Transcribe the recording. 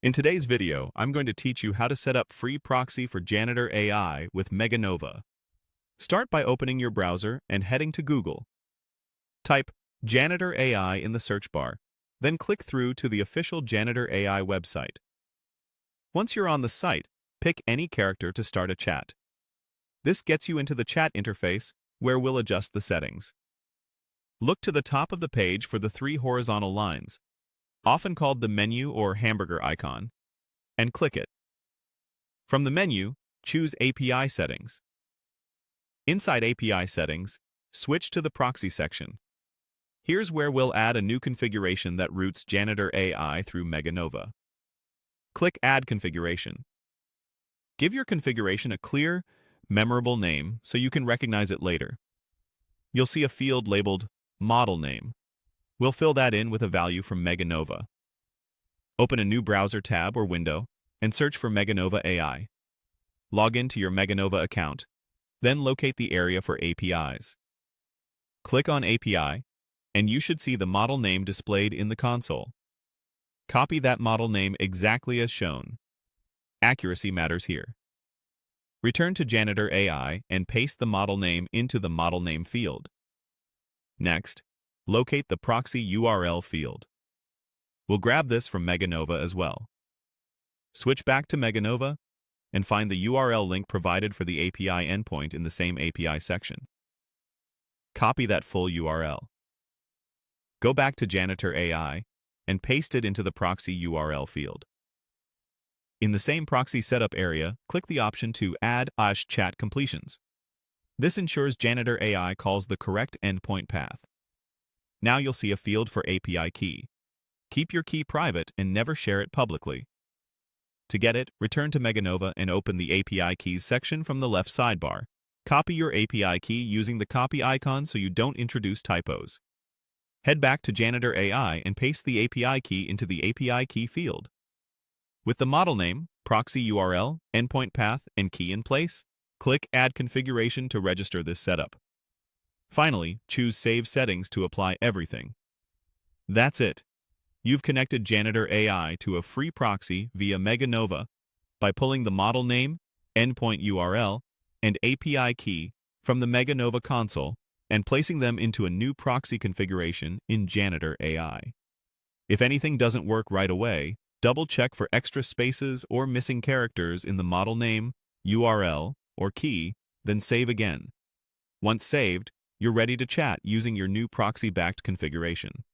In today's video, I'm going to teach you how to set up free proxy for Janitor AI with MegaNova. Start by opening your browser and heading to Google. Type Janitor AI in the search bar, then click through to the official Janitor AI website. Once you're on the site, pick any character to start a chat. This gets you into the chat interface where we'll adjust the settings. Look to the top of the page for the three horizontal lines, often called the menu or hamburger icon, and click it. From the menu, choose API Settings. Inside API Settings, switch to the Proxy section. Here's where we'll add a new configuration that routes Janitor AI through MegaNova. Click Add Configuration. Give your configuration a clear, memorable name so you can recognize it later. You'll see a field labeled Model Name. We'll fill that in with a value from MegaNova. Open a new browser tab or window and search for MegaNova AI. Log in to your MegaNova account, then locate the area for APIs. Click on API, and you should see the model name displayed in the console. Copy that model name exactly as shown. Accuracy matters here. Return to Janitor AI and paste the model name into the model name field. Next, locate the proxy URL field. We'll grab this from MegaNova as well. Switch back to MegaNova and find the URL link provided for the API endpoint in the same API section. Copy that full URL. Go back to Janitor AI and paste it into the proxy URL field. In the same proxy setup area, click the option to Add chat completions. This ensures Janitor AI calls the correct endpoint path. Now you'll see a field for API key. Keep your key private and never share it publicly. To get it, return to MegaNova and open the API keys section from the left sidebar. Copy your API key using the copy icon so you don't introduce typos. Head back to Janitor AI and paste the API key into the API key field. With the model name, proxy URL, endpoint path, and key in place, click Add Configuration to register this setup. Finally, choose Save Settings to apply everything. That's it. You've connected Janitor AI to a free proxy via MegaNova by pulling the model name, endpoint URL, and API key from the MegaNova console and placing them into a new proxy configuration in Janitor AI. If anything doesn't work right away, double-check for extra spaces or missing characters in the model name, URL, or key, then save again. Once saved, you're ready to chat using your new proxy-backed configuration.